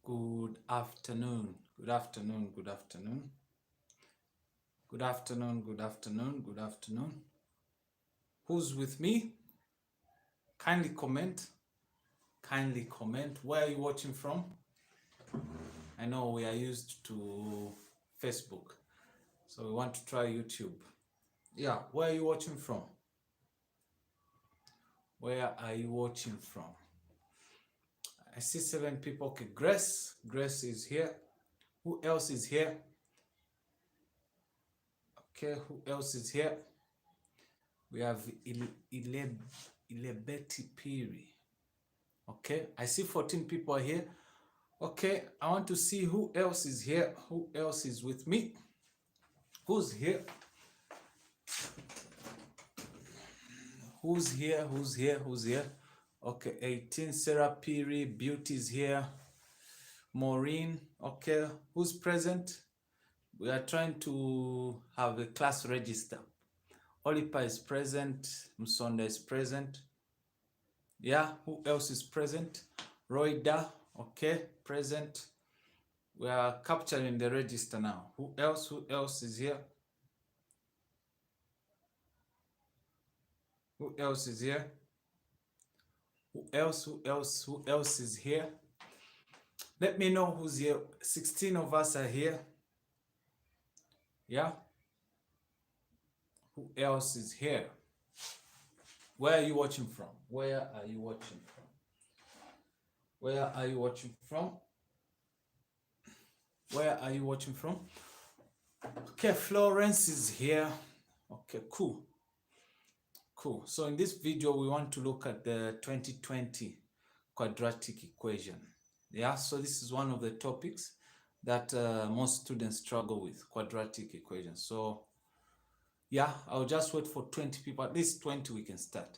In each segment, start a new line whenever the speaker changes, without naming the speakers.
Good afternoon. Good afternoon. Good afternoon. Good afternoon. Good afternoon. Good afternoon. Who's with me? Kindly comment. Kindly comment. Where are you watching from? I know we are used to Facebook, so we want to try YouTube. Yeah, where are you watching from? Where are you watching from? I see 7 people. Okay, Grace is here. Who else is here? Okay, who else is here? We have Ilebeti Piri. Okay, I see 14 people here. Okay, I want to see who else is here. Who else is with me? Who's here? Who's here? Who's here? Who's here? Okay, 18, Sarah Piri, Beauty is here. Maureen, okay, who's present? We are trying to have a class register. Olipa is present, Msonda is present. Yeah, who else is present? Roida, okay, present. We are capturing the register now. Who else is here? Who else is here? Who else is here? Let me know who's here. 16 of us are here. Yeah. Who else is here? Where are you watching from? Where are you watching from? Where are you watching from? Where are you watching from? Okay, Florence is here. Okay, cool. Cool. So in this video, we want to look at the 2020 quadratic equation. Yeah, so this is one of the topics that most students struggle with, quadratic equations. So yeah, I'll just wait for 20 people, at least 20 we can start.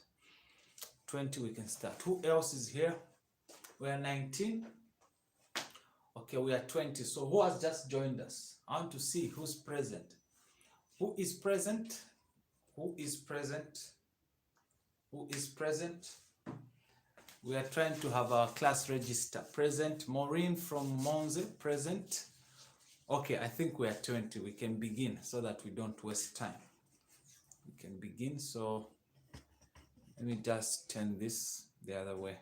20 we can start. Who else is here? We are 19. Okay, we are 20. So who has just joined us? I want to see who's present. Who is present? Who is present? Who is present? We are trying to have our class register present. Maureen from Monze, present. Okay, I think we are 20. We can begin so that we don't waste time. We can begin. So let me just turn this the other way.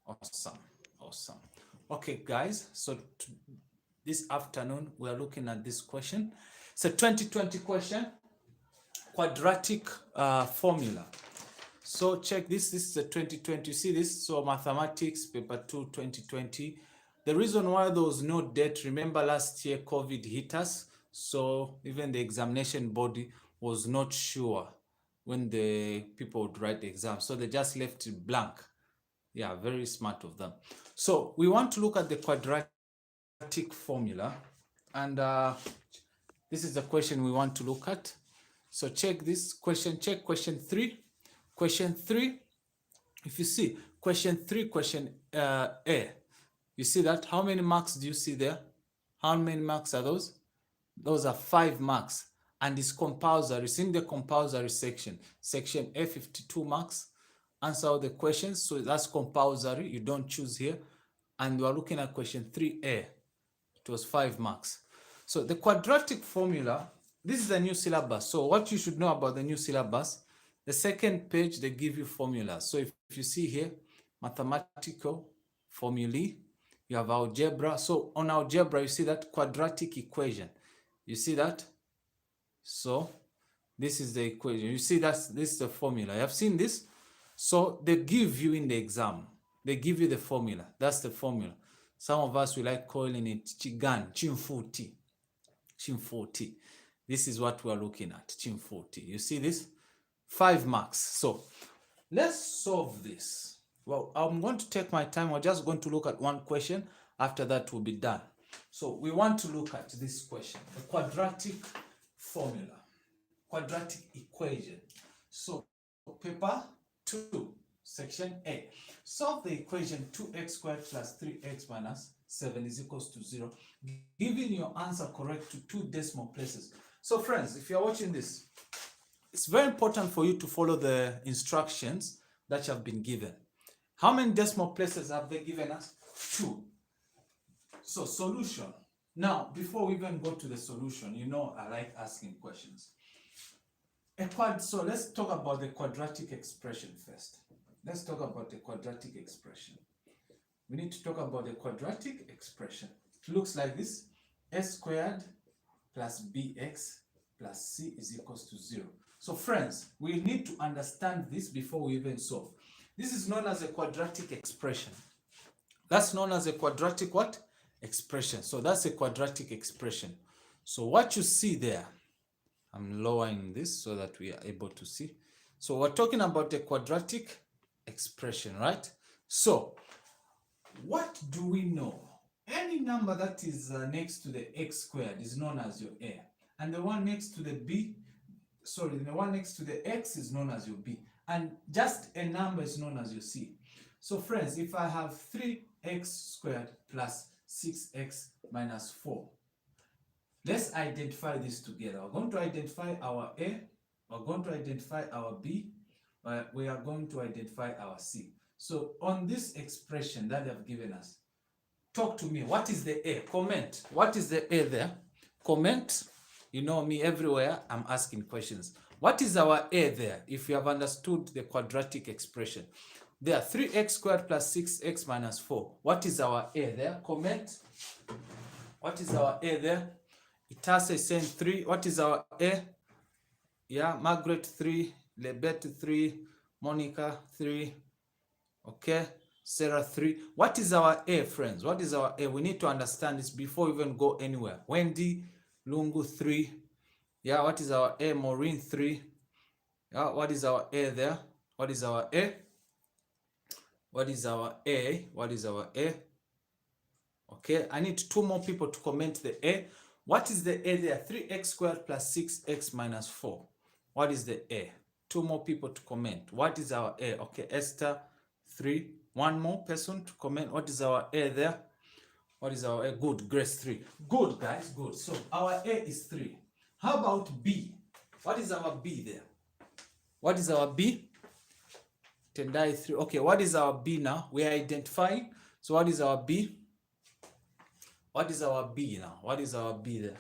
Awesome. Awesome. Okay, guys. So this afternoon, we are looking at this question. It's a 2020 question, quadratic formula. So check this. This is a 2020. You see this? So mathematics, paper 2, 2020. The reason why there was no date, remember last year COVID hit us. So even the examination body was not sure when the people would write the exam. So they just left it blank. Yeah, very smart of them. So we want to look at the quadratic formula. And this is the question we want to look at. So check this question. Check question 3. Question 3, if you see, question 3, question A. You see that? How many marks do you see there? How many marks are those? Those are 5 marks. And it's compulsory. It's in the compulsory section. Section A, 52 marks. Answer all the questions. So that's compulsory. You don't choose here. And we are looking at question 3A. It was 5 marks. So the quadratic formula, this is a new syllabus. So what you should know about the new syllabus, the second page, they give you formulas. So if you see here, mathematical formulae, you have algebra. So on algebra, you see that quadratic equation. You see that? So this is the equation. You see that this is the formula. You have seen this? So they give you in the exam. They give you the formula. That's the formula. Some of us, we like calling it Chigan, Chimfuti. Chimfuti. This is what we are looking at, Chimfuti. You see this? 5 marks. So let's solve this. Well, I'm going to take my time. We're just going to look at one question. After that, we'll be done. So we want to look at this question, the quadratic formula, quadratic equation. So paper 2, section A. Solve the equation 2x squared plus 3x minus 7 is equals to 0. Giving your answer correct to 2 decimal places. So friends, if you're watching this, it's very important for you to follow the instructions that you have been given. How many decimal places have they given us? 2. So solution. Now, before we even go to the solution, you know I like asking questions. So let's talk about the quadratic expression first. Let's talk about the quadratic expression. We need to talk about the quadratic expression. It looks like this: a squared plus bx plus c is equals to 0. So friends, we need to understand this before we even solve. This is known as a quadratic expression. That's known as a quadratic what? Expression. So that's a quadratic expression. So what you see there, I'm lowering this so that we are able to see. So we're talking about a quadratic expression, right? So what do we know? Any number that is next to the x squared is known as your a. And the one next to the the one next to the x is known as your b. And just a number is known as your c. So friends, if I have 3x squared plus 6x minus 4, let's identify this together. We're going to identify our a, we're going to identify our b, we are going to identify our c. So on this expression that they've given us, talk to me. What is the a? Comment. What is the a there? Comment. You know me, everywhere I'm asking questions. What is our a there? If you have understood the quadratic expression, there 3x squared plus 6x minus 4. What is our a there? Comment. What is our a there? Itase is saying 3. What is our a? Yeah, Margaret 3, Lebet 3, Monica 3. Okay, Sarah 3. What is our a, friends? What is our a? We need to understand this before we even go anywhere. Wendy Lungu 3. Yeah, what is our a? Maureen 3. Yeah, what is our a there? What is our a? What is our a? What is our a? Okay, I need 2 more people to comment the a. What is the a there? 3x squared plus 6x minus 4. What is the a? 2 more people to comment. What is our a? Okay, Esther 3. 1 more person to comment. What is our a there? What is our a? Good. Grace 3. Good, guys. Good. So our a is 3. How about b? What is our b there? What is our b? Tendai 3. Okay, what is our b now? We are identifying. So what is our b? What is our b now? What is our b there?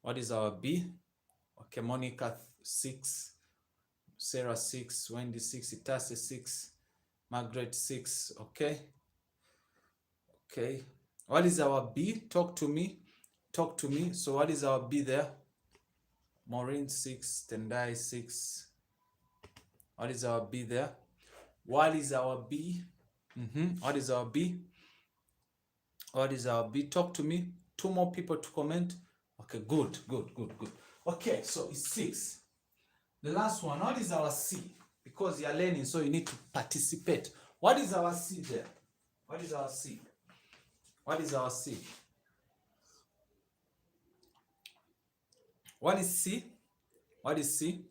What is our b? Okay, Monica 6. Sarah 6. Wendy 6. Itase 6. Margaret 6. Okay. Okay. What is our b? Talk to me. Talk to me. So what is our b there? Maureen 6. Tendai 6. What is our b there? What is our b? What is our b? What is our b? Talk to me. 2 more people to comment. Okay, good. Okay, so it's 6. The last one, what is our c? Because you're learning, so you need to participate. What is our c there? What is our c? What is our c? What is c? What is c?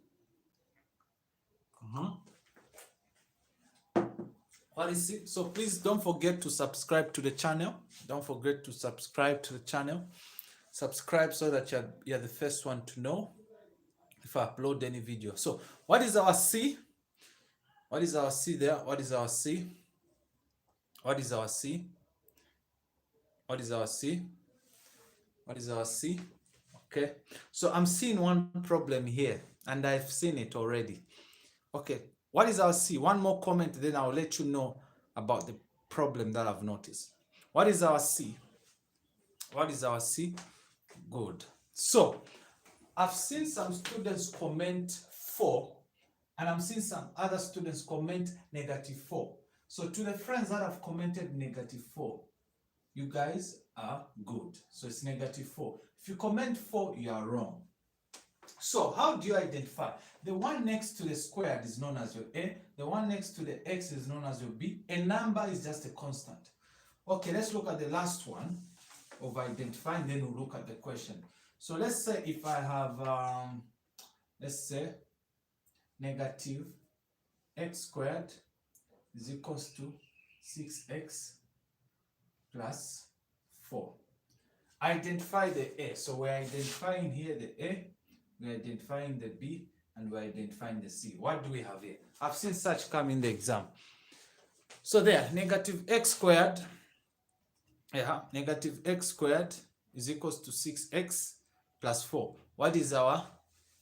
What is it? So please don't forget to subscribe to the channel. Don't forget to subscribe to the channel. Subscribe so that you're the first one to know if I upload any video. So what is our C? What is our C there? What is our C? What is our C? What is our C? What is our C? Okay. So I'm seeing one problem here and I've seen it already. Okay. What is our C? One more comment, then I'll let you know about the problem that I've noticed. What is our C? What is our C? Good. So, I've seen some students comment 4, and I'm seeing some other students comment -4. So, to the friends that have commented -4, you guys are good. So, it's -4. If you comment 4, you are wrong. So how do you identify? The one next to the squared is known as your a. The one next to the x is known as your b. A number is just a constant. Okay, let's look at the last one of identifying, then we'll look at the question. So let's say if I have, let's say negative x squared is equals to 6x plus 4. Identify the a. So we're identifying here the a. We're identifying the B and we're identifying the C. What do we have here? I've seen such come in the exam. So there, negative x squared, negative x squared is equals to 6x plus 4. What is our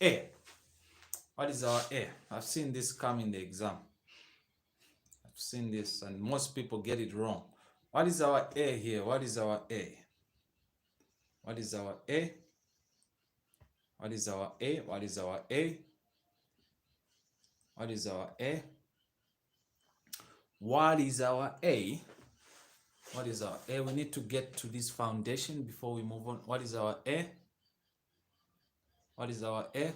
A? What is our A? I've seen this come in the exam. I've seen this and most people get it wrong. What is our A here? What is our A? What is our A? What is our A? What is our A? What is our A? What is our A? What is our A? We need to get to this foundation before we move on. What is our A? What is our A?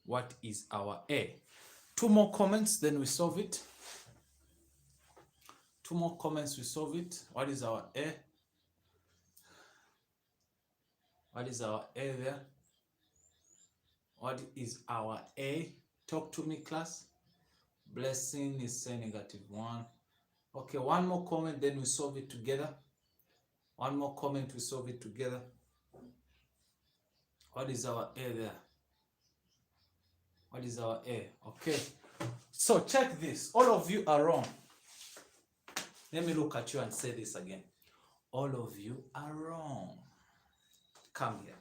What is our A? 2 more comments, then we solve it. 2 more comments, we solve it. What is our A? What is our A there? What is our A? Talk to me, class. Blessing is saying -1. Okay, 1 more comment, then we solve it together. 1 more comment, we solve it together. What is our A there? What is our A? Okay. So check this. All of you are wrong. Let me look at you and say this again. All of you are wrong. Come here.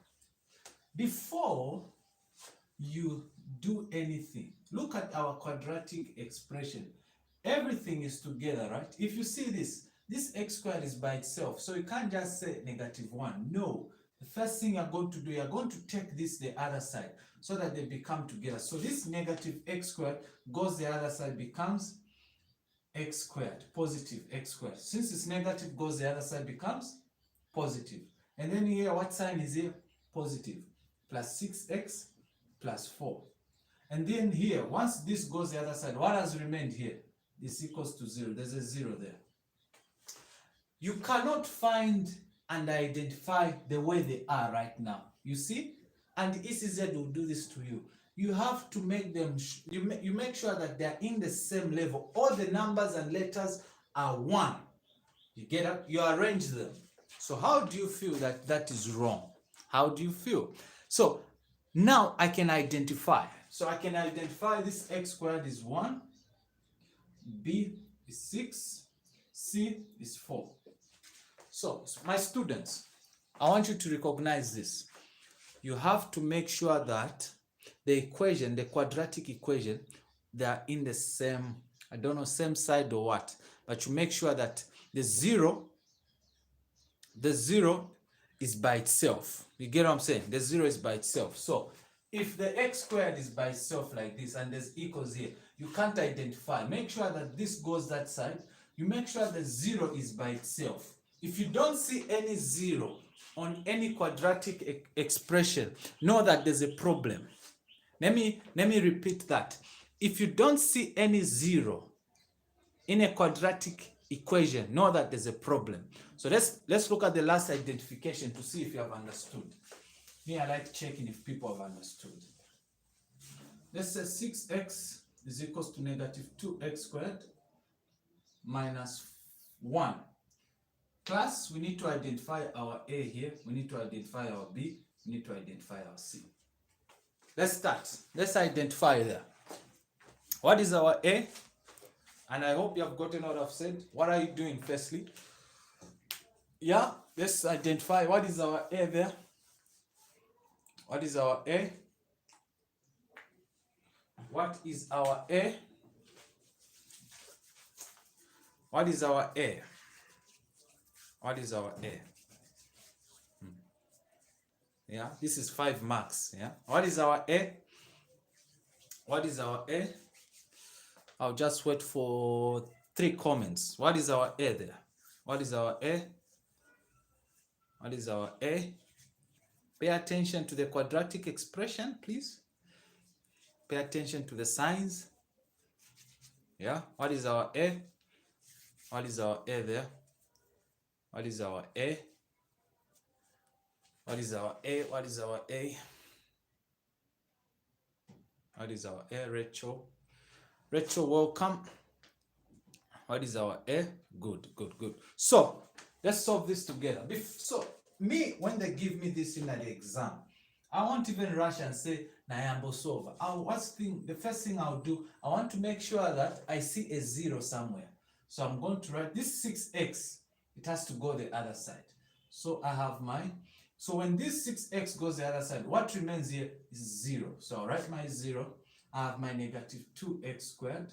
Before you do anything, look at our quadratic expression. Everything is together, right? If you see this x squared is by itself, so you can't just say -1. No. The first thing you're going to do, you're going to take this the other side so that they become together. So this negative x squared goes the other side, becomes x squared, positive x squared. Since it's negative, goes the other side, becomes positive. And then here, what sign is here? Positive. Plus 6x plus 4. And then here, once this goes the other side, what has remained here? This equals to 0. There's a 0 there. You cannot find and identify the way they are right now. You see? And ECZ will do this to you. You have to make them, you make sure that they're in the same level. All the numbers and letters are 1. You get it? You arrange them. So how do you feel that that is wrong? How do you feel? So now I can identify. So I can identify this x squared is 1, b is 6, c is 4. So my students, I want you to recognize this. You have to make sure that the equation, the quadratic equation, they are in the same, I don't know, same side or what, but you make sure that the zero is by itself. You get what I'm saying? The 0 is by itself. So if the x squared is by itself like this and there's equals here, you can't identify. Make sure that this goes that side. You make sure the 0 is by itself. If you don't see any 0 on any quadratic expression, know that there's a problem. Let me repeat that. If you don't see any 0 in a quadratic equation, know that there's a problem. So let's look at the last identification to see if you have understood. Me, I like checking if people have understood. Let's say 6x is equals to -2x squared minus 1. Class, we need to identify our A here. We need to identify our B. We need to identify our C. Let's start. Let's identify there. What is our A? And I hope you have gotten what I've said. What are you doing firstly? Yeah, let's identify what is our A there. What is our A? What is our A? What is our A? What is our A? Yeah, this is 5 marks. Yeah, what is our A? What is our A? I'll just wait for 3 comments. What is our A there? What is our A? What is our A? Pay attention to the quadratic expression, please. Pay attention to the signs. Yeah, what is our A? What is our A there? What is our A? What is our A? What is our A? What is our A? Rachel. Rachel, welcome. What is our A? Good, good, good. So let's solve this together. So me, when they give me this in the exam, I won't even rush and say Nayambo solve. The first thing I'll do, I want to make sure that I see a 0 somewhere. So I'm going to write this 6x, it has to go the other side. So I have so when this 6x goes the other side, what remains here is 0. So I'll write my 0. I have my negative 2x squared.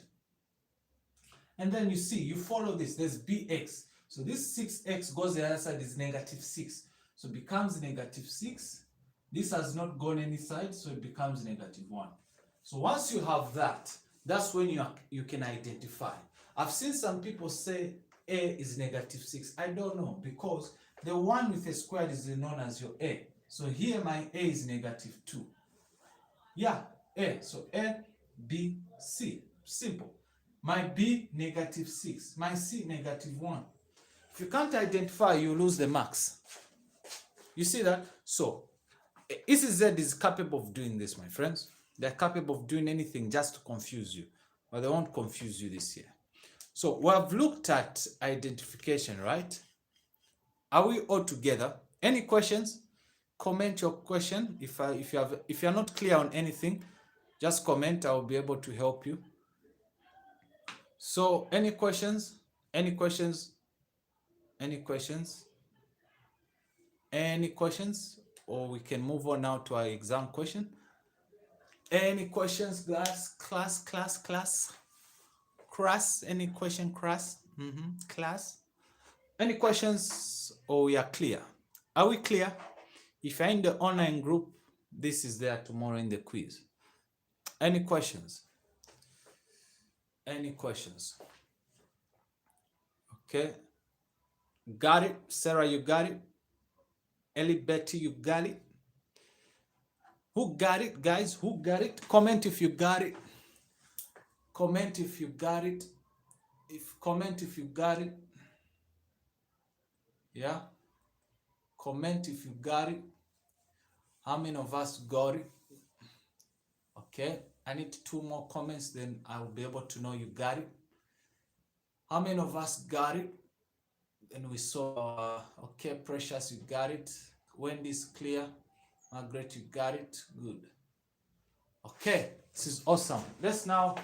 And then you see, you follow this, there's bx. So this 6x goes the other side is negative 6. So it becomes negative 6. This has not gone any side, so it becomes negative 1. So once you have that, that's when you can identify. I've seen some people say a is negative 6. I don't know, because the one with a square is known as your a. So here my a is negative 2. Yeah, a. So a, b, c. Simple. My b, negative 6. My c, negative 1. If you can't identify, you lose the marks. You see that? So ECZ is capable of doing this, my friends. They're capable of doing anything just to confuse you, but they won't confuse you this year. So we have looked at identification, right? Are we all together? Any questions? Comment your question. If you're not clear on anything, just comment. I'll be able to help you. So any questions? Any questions? Any questions? Any questions? Or we can move on now to our exam question. Any questions, guys? Class? Any question, class? Class? Any questions, or we are clear? Are we clear? If you're in the online group, this is there tomorrow in the quiz. Any questions? Any questions? Okay. Got it? Sarah, you got it? Ellie, Betty, you got it? Who got it, guys? Who got it? Comment if you got it. Comment if you got it. Comment if you got it. Yeah. Comment if you got it. How many of us got it? Okay. I need 2 more comments, then I will be able to know you got it. How many of us got it? And we saw, okay, Precious, you got it. Wendy's clear. Margaret, you got it. Good. Okay, this is awesome. Let's now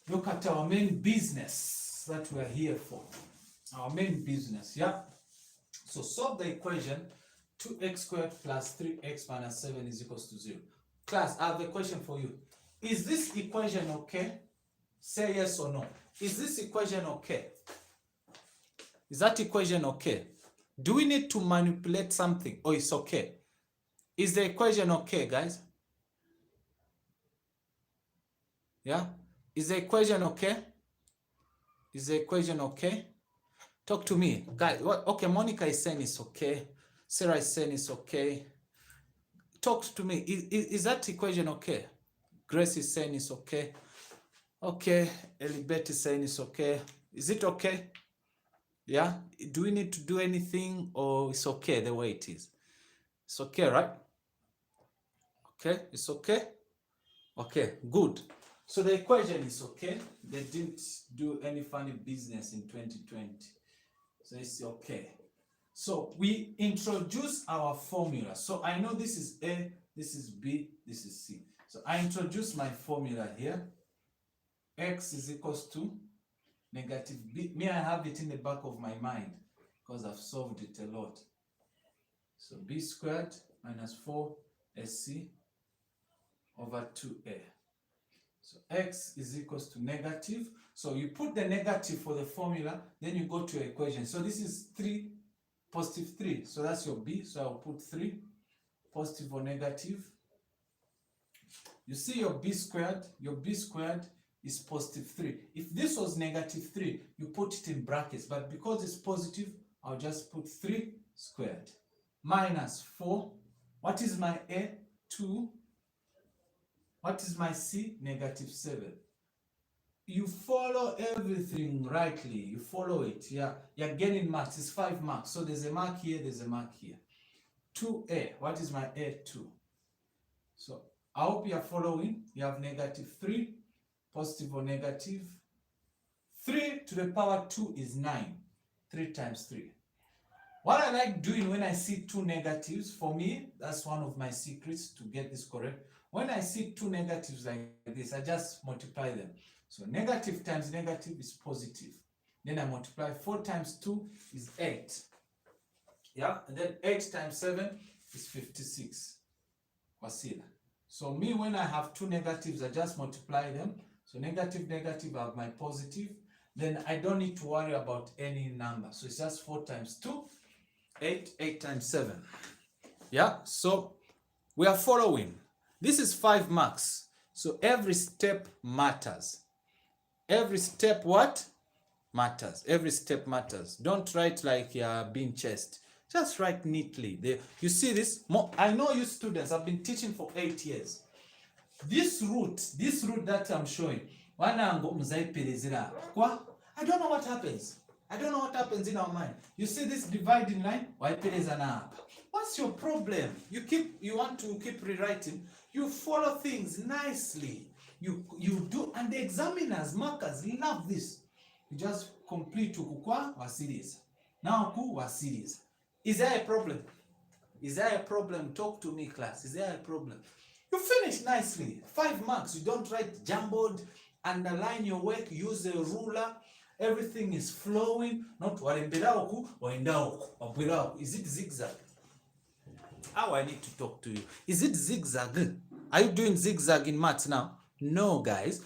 look at our main business that we are here for. Our main business, yeah? So solve the equation 2x squared plus 3x minus 7 is equals to 0. Class, I have a question for you. Is this equation okay? Say yes or no. Is this equation okay? Is that equation okay? Do we need to manipulate something, or it's okay? Is the equation okay, guys? Yeah? Is the equation okay? Is the equation okay? Talk to me. Guys, what? Okay, Monica is saying it's okay. Sarah is saying it's okay. Talk to me. Is that equation okay? Grace is saying it's okay. Okay. Elibet is saying it's okay. Is it okay? Yeah? Do we need to do anything, or it's okay the way it is? It's okay, right? Okay, it's okay? Okay, good. So the equation is okay. They didn't do any funny business in 2020. So it's okay. So we introduce our formula. So I know this is A, this is B, this is C. So I introduce my formula here. X is equals to negative B. Me, I have it in the back of my mind because I've solved it a lot. So B squared minus 4AC over 2A. So X is equals to negative. So you put the negative for the formula, then you go to your equation. So this is 3, positive 3. So that's your B. So I'll put 3, positive or negative. You see your B squared is positive 3. If this was negative 3, you put it in brackets. But because it's positive, I'll just put 3 squared. Minus 4. What is my A? 2. What is my C? Negative 7. You follow everything rightly. You follow it. Yeah, you're getting marks. It's 5 marks. So there's a mark here, there's a mark here. 2A. What is my A? 2. So I hope you're following. You have negative 3, positive or negative. 3 to the power 2 is 9. 3 times 3. What I like doing when I see 2 negatives, for me, that's one of my secrets to get this correct. When I see 2 negatives like this, I just multiply them. So negative times negative is positive. Then I multiply 4 times 2 is 8. Yeah, and then 8 times 7 is 56. Wasila. So me, when I have two negatives, I just multiply them. So negative, negative, I have my positive. Then I don't need to worry about any number. So it's just 4 times 2, 8, 8 times 7. Yeah, so we are following. This is 5 marks. So every step matters. Every step what? Matters. Every step matters. Don't write like you're being chased. Just write neatly. You see this? I know you students, I've been teaching for 8 years. This route that I'm showing, I don't know what happens. I don't know what happens in our mind. You see this dividing line? What's your problem? You want to keep rewriting. You follow things nicely. You do, and the examiners, markers love this. You just complete kukwa wa series. Now ku wa series. Is there a problem? Is there a problem? Talk to me, class. Is there a problem? You finish nicely. 5 marks. You don't write jumbled. Underline your work. Use a ruler. Everything is flowing. Not waremberaoku, waendaoku. Is it zigzag? How I need to talk to you. Is it zigzag? Are you doing zigzag in maths now? No, guys.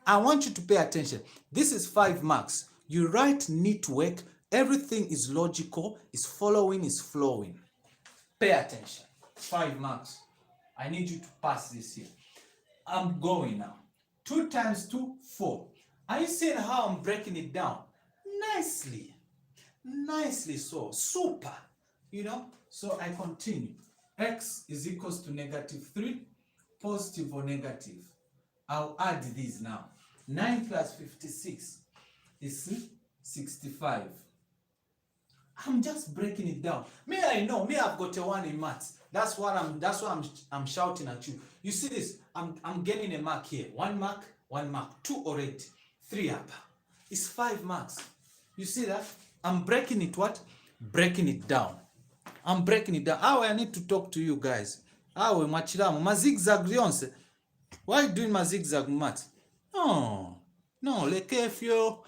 I want you to pay attention. This is 5 marks. You write neat work. Everything is logical, is following, is flowing. Pay attention. 5 marks. I need you to pass this here. I'm going now. 2 times 2, 4. Are you seeing how I'm breaking it down? Nicely. Nicely so. Super. You know? So I continue. X is equals to negative 3. Positive or negative. I'll add these now. 9 plus 56 is 65. I'm just breaking it down. Me, I know. Me, I've got a 1 in maths. That's why I'm shouting at you. You see this? I'm getting a mark here. 1 mark, 1 mark. 2 already. 3 up. It's 5 marks. You see that? I'm breaking it what? Breaking it down. I'm breaking it down. How I need to talk to you guys? How machiramu? Ma zigzag lyonse. Why are you doing my zigzag math? No. Lekefyo.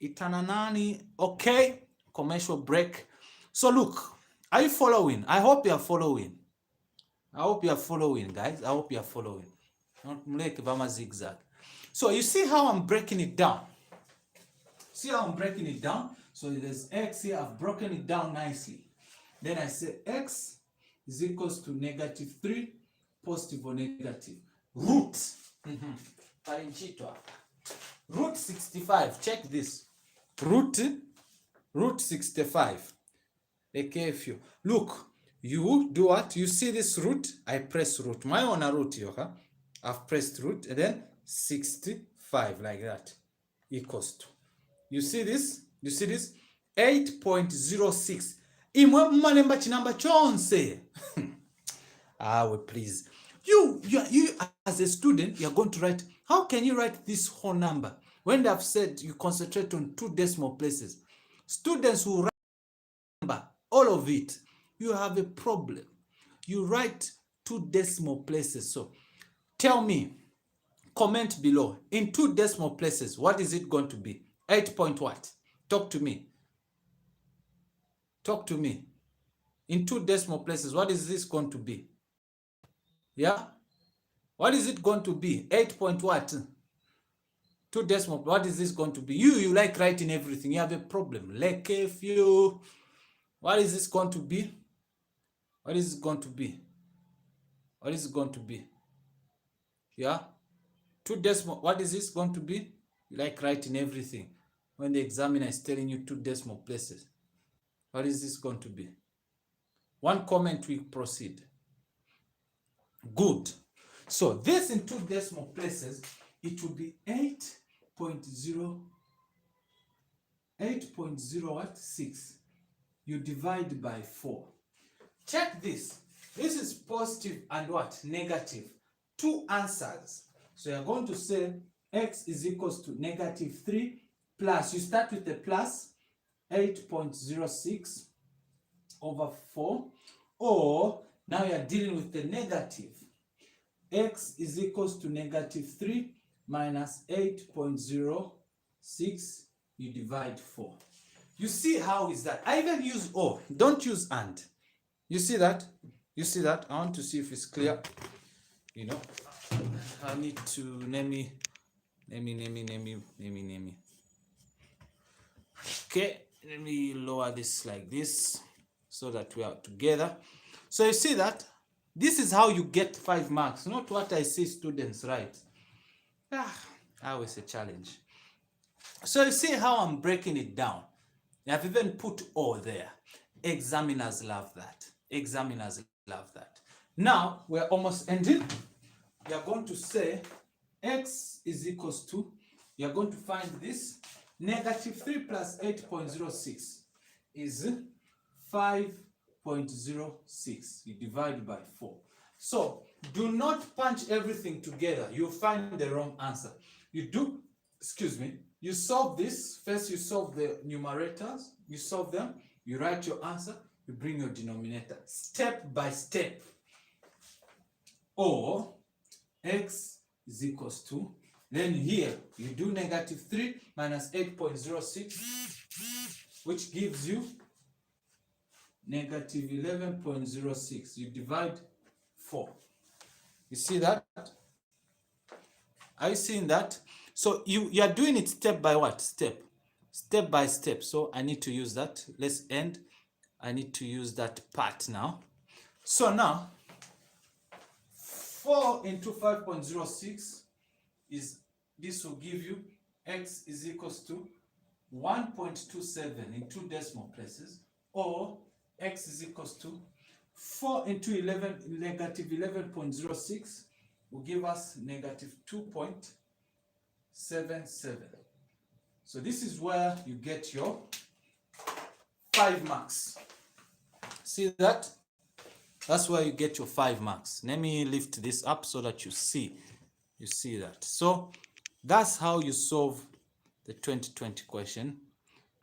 Itananani. Okay. Commercial break. So look, are you following? I hope you are following. I hope you are following, guys. I hope you are following. Not zigzag. So you see how I'm breaking it down? See how I'm breaking it down? So there's X here. I've broken it down nicely. Then I say X is equals to negative 3, positive or negative. Root. Root 65. Check this. Root 65. Look, you do what? You see this root? I press root. My own root here. Huh? I've pressed root and then 65 like that equals to. You see this? You see this? 8.06. Imwe malemba chinamba chonse. Please. You as a student, you're going to write. How can you write this whole number when they've said you concentrate on 2 decimal places? Students who write number, all of it, you have a problem. You write 2 decimal places. So tell me, comment below. In 2 decimal places, what is it going to be? 8 point what? Talk to me. Talk to me. In 2 decimal places, what is this going to be? Yeah? What is it going to be? 8 point what? 2 decimal. What is this going to be? You like writing everything. You have a problem. Like if you... What is this going to be? What is it going to be? What is it going to be? Yeah? 2 decimal. What is this going to be? You like writing everything. When the examiner is telling you 2 decimal places. What is this going to be? 1 comment, we proceed. Good. So this in 2 decimal places, it will be 8.06. You divide by 4. Check this. This is positive and what? Negative. 2 answers. So you're going to say X is equals to negative 3 plus. You start with the plus 8.06 over 4. Or now you're dealing with the negative. X is equals to negative 3 minus 8.06. 6, you divide 4. You see how is that? I even use or, don't use and. You see that? You see that? I want to see if it's clear. You know, I need to name me. Okay, let me lower this like this so that we are together. So you see that? This is how you get 5 marks, not what I see students write. Always a challenge. So you see how I'm breaking it down. I've even put O there. Examiners love that. Examiners love that. Now, we're almost ending. We are going to say x is equals to, you are going to find this, negative 3 plus 8.06 is 5.06. You divide by 4. So, do not punch everything together. You'll find the wrong answer. You solve this. First, you solve the numerators. You solve them. You write your answer. You bring your denominator. Step by step. Or x is equals to, then here you do negative 3 minus 8.06, which gives you negative 11.06. You divide 4. You see that? Are you seeing that? So you are doing it step by what? Step by step. So I need to use that. Let's end. I need to use that part now. So now 4 into 5.06 is, this will give you x is equals to 1.27 in 2 decimal places, or x is equals to 4 into 11, negative 11.06 will give us negative 2.77. So this is where you get your 5 marks. See that? That's where you get your 5 marks. Let me lift this up so that you see that. So that's how you solve the 2020 question.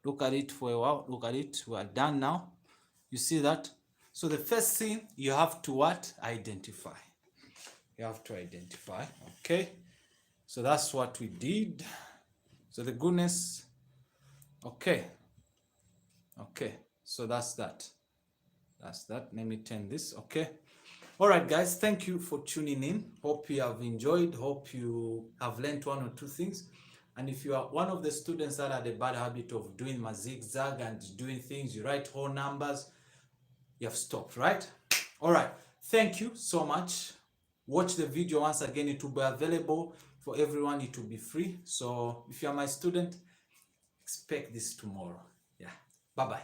Look at it for a while. Look at it. We are done now. You see that? So the first thing you have to what? Identify. You have to identify. Okay. So that's what we did. So the goodness. Okay. Okay. So that's that. That's that. Let me turn this. Okay. All right, guys. Thank you for tuning in. Hope you have enjoyed. Hope you have learned 1 or 2 things. And if you are one of the students that had the bad habit of doing my zigzag and doing things, you write whole numbers, you have stopped, right? All right. Thank you so much. Watch the video once again. It will be available for everyone. It will be free. So if you are my student, expect this tomorrow. Yeah. Bye-bye.